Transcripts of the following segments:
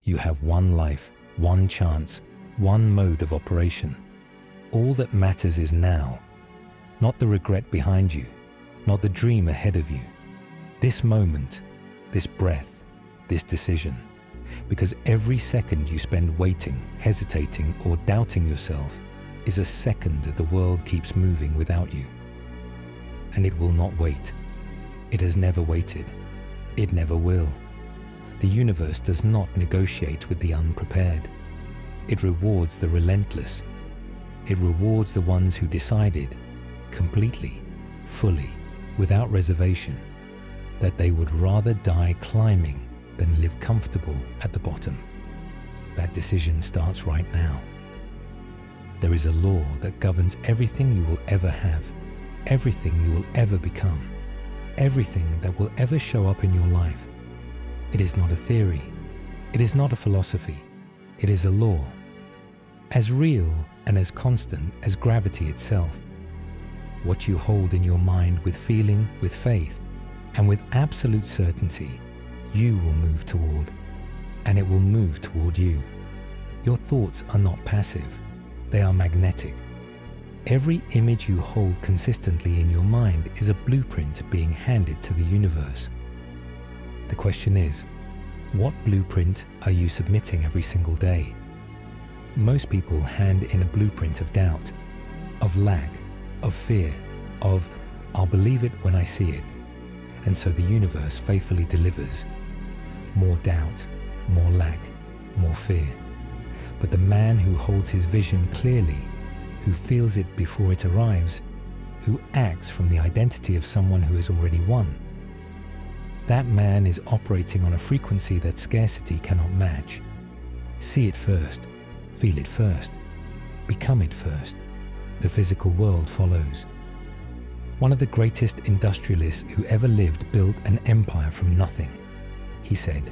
You have one life, one chance, one mode of operation. All that matters is now, not the regret behind you, not the dream ahead of you. This moment, this breath, this decision. Because every second you spend waiting, hesitating, or doubting yourself is a second that the world keeps moving without you. And it will not wait. It has never waited. It never will. The universe does not negotiate with the unprepared. It rewards the relentless. It rewards the ones who decided, completely, fully, without reservation, that they would rather die climbing than live comfortable at the bottom. That decision starts right now. There is a law that governs everything you will ever have, everything you will ever become, everything that will ever show up in your life. It is not a theory. It is not a philosophy. It is a law, as real and as constant as gravity itself. What you hold in your mind with feeling, with faith, and with absolute certainty, you will move toward, and it will move toward you. Your thoughts are not passive. They are magnetic. Every image you hold consistently in your mind is a blueprint being handed to the universe. The question is, what blueprint are you submitting every single day? Most people hand in a blueprint of doubt, of lack, of fear, of "I'll believe it when I see it." And so the universe faithfully delivers more doubt, more lack, more fear. But the man who holds his vision clearly, who feels it before it arrives, who acts from the identity of someone who has already won, that man is operating on a frequency that scarcity cannot match. See it first, feel it first, become it first. The physical world follows. One of the greatest industrialists who ever lived built an empire from nothing. He said,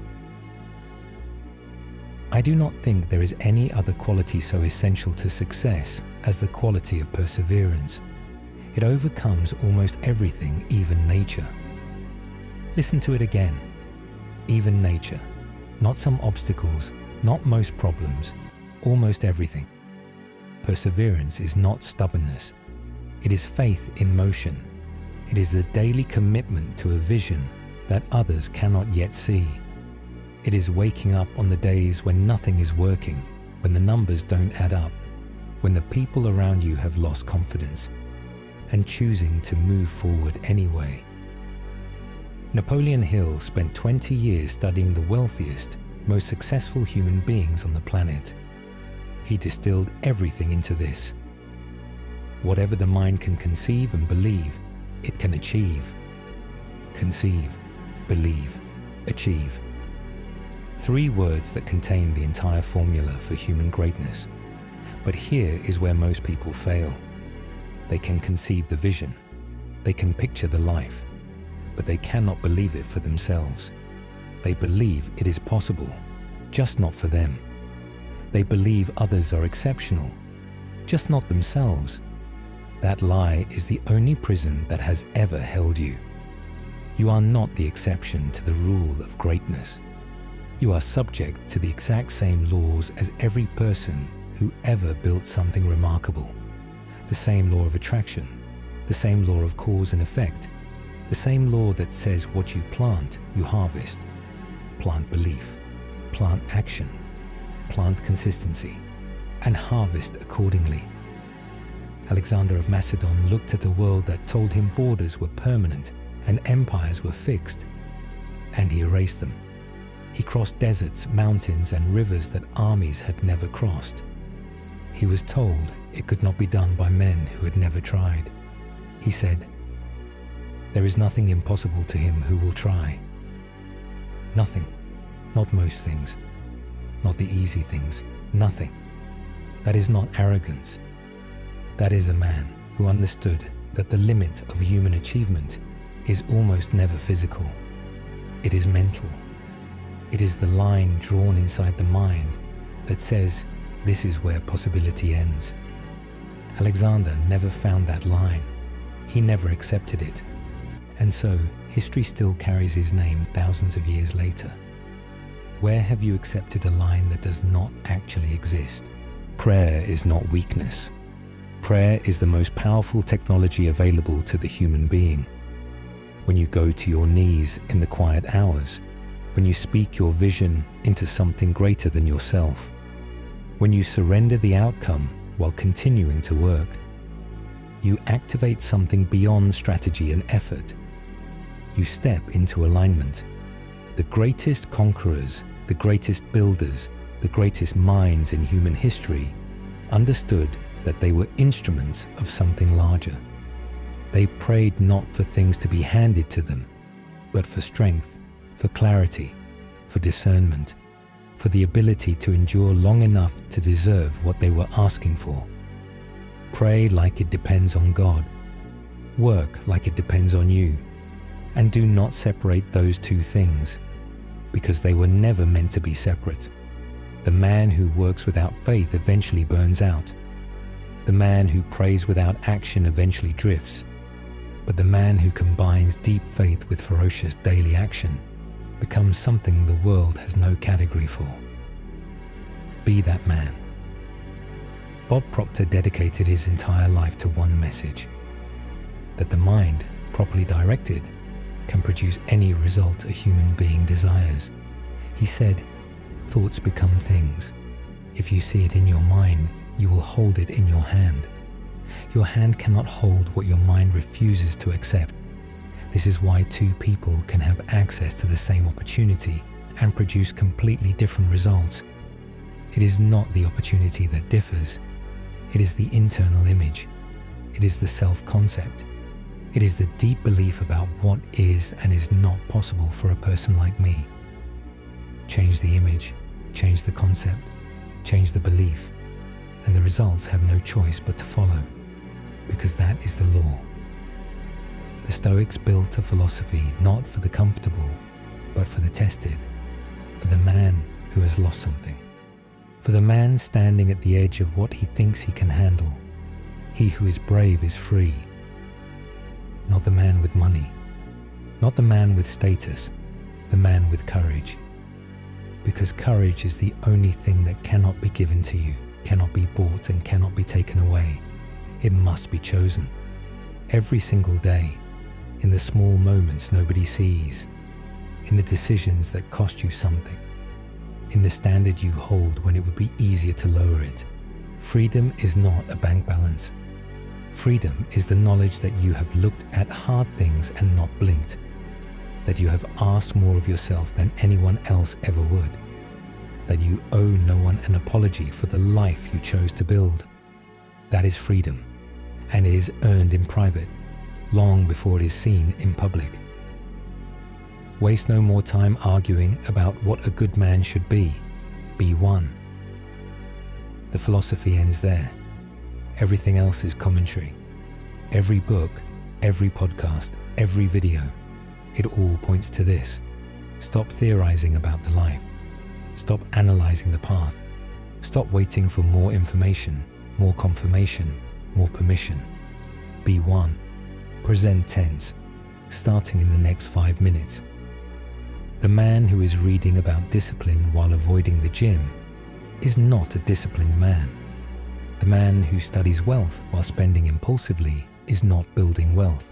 "I do not think there is any other quality so essential to success as the quality of perseverance. It overcomes almost everything, even nature." Listen to it again. Even nature. Not some obstacles, not most problems, almost everything. Perseverance is not stubbornness. It is faith in motion. It is the daily commitment to a vision that others cannot yet see. It is waking up on the days when nothing is working, when the numbers don't add up, when the people around you have lost confidence, and choosing to move forward anyway. Napoleon Hill spent 20 years studying the wealthiest, most successful human beings on the planet. He distilled everything into this. Whatever the mind can conceive and believe, it can achieve. Conceive, believe, achieve. 3 words that contain the entire formula for human greatness. But here is where most people fail. They can conceive the vision. They can picture the life. But they cannot believe it for themselves. They believe it is possible, just not for them. They believe others are exceptional, just not themselves. That lie is the only prison that has ever held you. You are not the exception to the rule of greatness. You are subject to the exact same laws as every person who ever built something remarkable. The same law of attraction, the same law of cause and effect, the same law that says what you plant, you harvest. Plant belief, plant action, plant consistency, and harvest accordingly. Alexander of Macedon looked at a world that told him borders were permanent and empires were fixed, and he erased them. He crossed deserts, mountains, and rivers that armies had never crossed. He was told it could not be done by men who had never tried. He said, "There is nothing impossible to him who will try." Nothing, not most things, not the easy things, nothing. That is not arrogance. That is a man who understood that the limit of human achievement is almost never physical. It is mental. It is the line drawn inside the mind that says this is where possibility ends. Alexander never found that line. He never accepted it. And so history still carries his name thousands of years later. Where have you accepted a line that does not actually exist? Prayer is not weakness. Prayer is the most powerful technology available to the human being. When you go to your knees in the quiet hours, when you speak your vision into something greater than yourself, when you surrender the outcome while continuing to work, you activate something beyond strategy and effort. You step into alignment. The greatest conquerors, the greatest builders, the greatest minds in human history understood that they were instruments of something larger. They prayed not for things to be handed to them, but for strength, for clarity, for discernment, for the ability to endure long enough to deserve what they were asking for. Pray like it depends on God. Work like it depends on you. And do not separate those two things, because they were never meant to be separate. The man who works without faith eventually burns out. The man who prays without action eventually drifts. But the man who combines deep faith with ferocious daily action becomes something the world has no category for. Be that man. Bob Proctor dedicated his entire life to one message: that the mind, properly directed, can produce any result a human being desires. He said, "Thoughts become things. If you see it in your mind, you will hold it in your hand. Your hand cannot hold what your mind refuses to accept. This is why two people can have access to the same opportunity and produce completely different results. It is not the opportunity that differs. It is the internal image. It is the self-concept. It is the deep belief about what is and is not possible for a person like me. Change the image, change the concept, change the belief, and the results have no choice but to follow, because that is the law." The Stoics built a philosophy not for the comfortable, but for the tested, for the man who has lost something, for the man standing at the edge of what he thinks he can handle. He who is brave is free. Not the man with money, not the man with status, the man with courage. Because courage is the only thing that cannot be given to you, cannot be bought, and cannot be taken away. It must be chosen. Every single day, in the small moments nobody sees, in the decisions that cost you something, in the standard you hold when it would be easier to lower it. Freedom is not a bank balance. Freedom is the knowledge that you have looked at hard things and not blinked, that you have asked more of yourself than anyone else ever would, that you owe no one an apology for the life you chose to build. That is freedom, and it is earned in private, long before it is seen in public. Waste no more time arguing about what a good man should be. Be one. The philosophy ends there. Everything else is commentary. Every book, every podcast, every video, it all points to this. Stop theorizing about the life. Stop analyzing the path. Stop waiting for more information, more confirmation, more permission. Be one. Present tense, starting in the next 5 minutes. The man who is reading about discipline while avoiding the gym is not a disciplined man. The man who studies wealth while spending impulsively is not building wealth.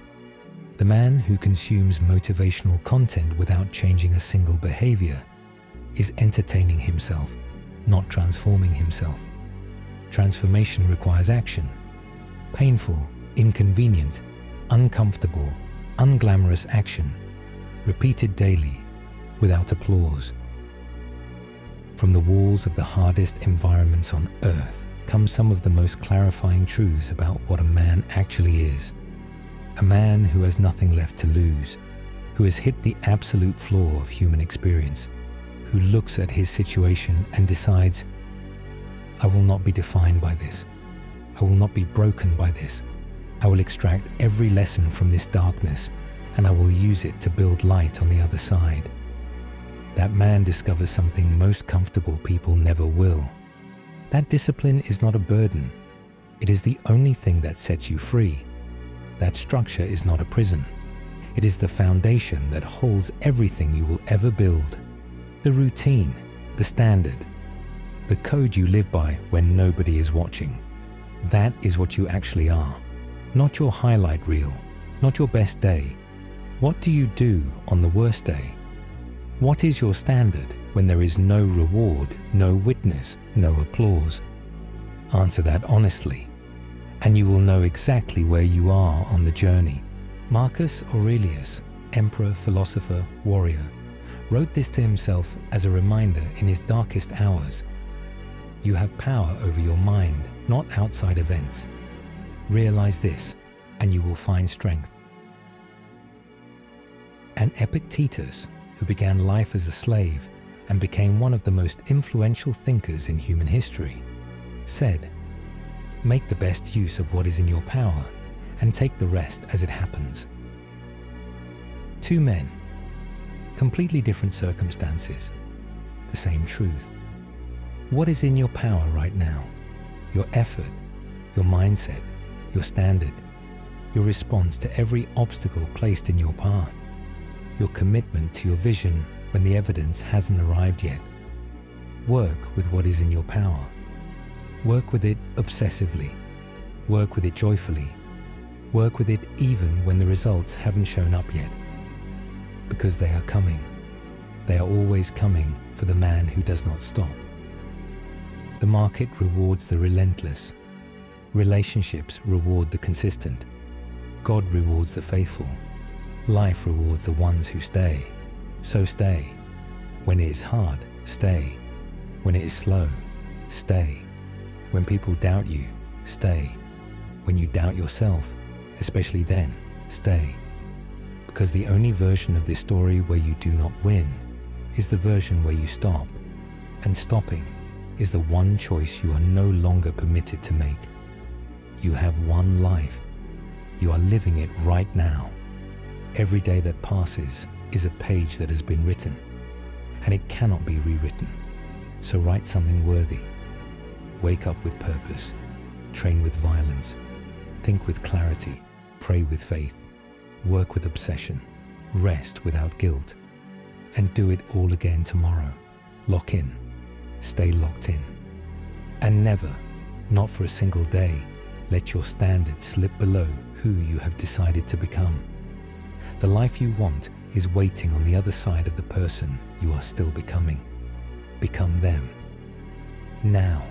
The man who consumes motivational content without changing a single behavior is entertaining himself, not transforming himself. Transformation requires action. Painful, inconvenient, uncomfortable, unglamorous action, repeated daily, without applause. From the walls of the hardest environments on earth come some of the most clarifying truths about what a man actually is. A man who has nothing left to lose, who has hit the absolute floor of human experience, who looks at his situation and decides, I will not be defined by this. I will not be broken by this. I will extract every lesson from this darkness, and I will use it to build light on the other side. That man discovers something most comfortable people never will. That discipline is not a burden. It is the only thing that sets you free. That structure is not a prison. It is the foundation that holds everything you will ever build. The routine, the standard, the code you live by when nobody is watching. That is what you actually are, not your highlight reel, not your best day. What do you do on the worst day? What is your standard when there is no reward, no witness, no applause? Answer that honestly, and you will know exactly where you are on the journey. Marcus Aurelius, emperor, philosopher, warrior, wrote this to himself as a reminder in his darkest hours. You have power over your mind, not outside events. Realize this, and you will find strength. And Epictetus, who began life as a slave and became one of the most influential thinkers in human history, said, "Make the best use of what is in your power and take the rest as it happens." Two men, completely different circumstances, the same truth. What is in your power right now? Your effort, your mindset, your standard, your response to every obstacle placed in your path, your commitment to your vision when the evidence hasn't arrived yet. Work with what is in your power. Work with it obsessively. Work with it joyfully. Work with it even when the results haven't shown up yet. Because they are coming. They are always coming for the man who does not stop. The market rewards the relentless. Relationships reward the consistent. God rewards the faithful. Life rewards the ones who stay. So stay. When it is hard, stay. When it is slow, stay. When people doubt you, stay. When you doubt yourself, especially then, stay. Because the only version of this story where you do not win is the version where you stop. And stopping is the one choice you are no longer permitted to make. You have one life. You are living it right now. Every day that passes is a page that has been written, and it cannot be rewritten. So write something worthy. Wake up with purpose. Train with violence. Think with clarity. Pray with faith. Work with obsession. Rest without guilt. And do it all again tomorrow. Lock in. Stay locked in. And never, not for a single day, let your standard slip below who you have decided to become. The life you want is waiting on the other side of the person you are still becoming. Become them. Now.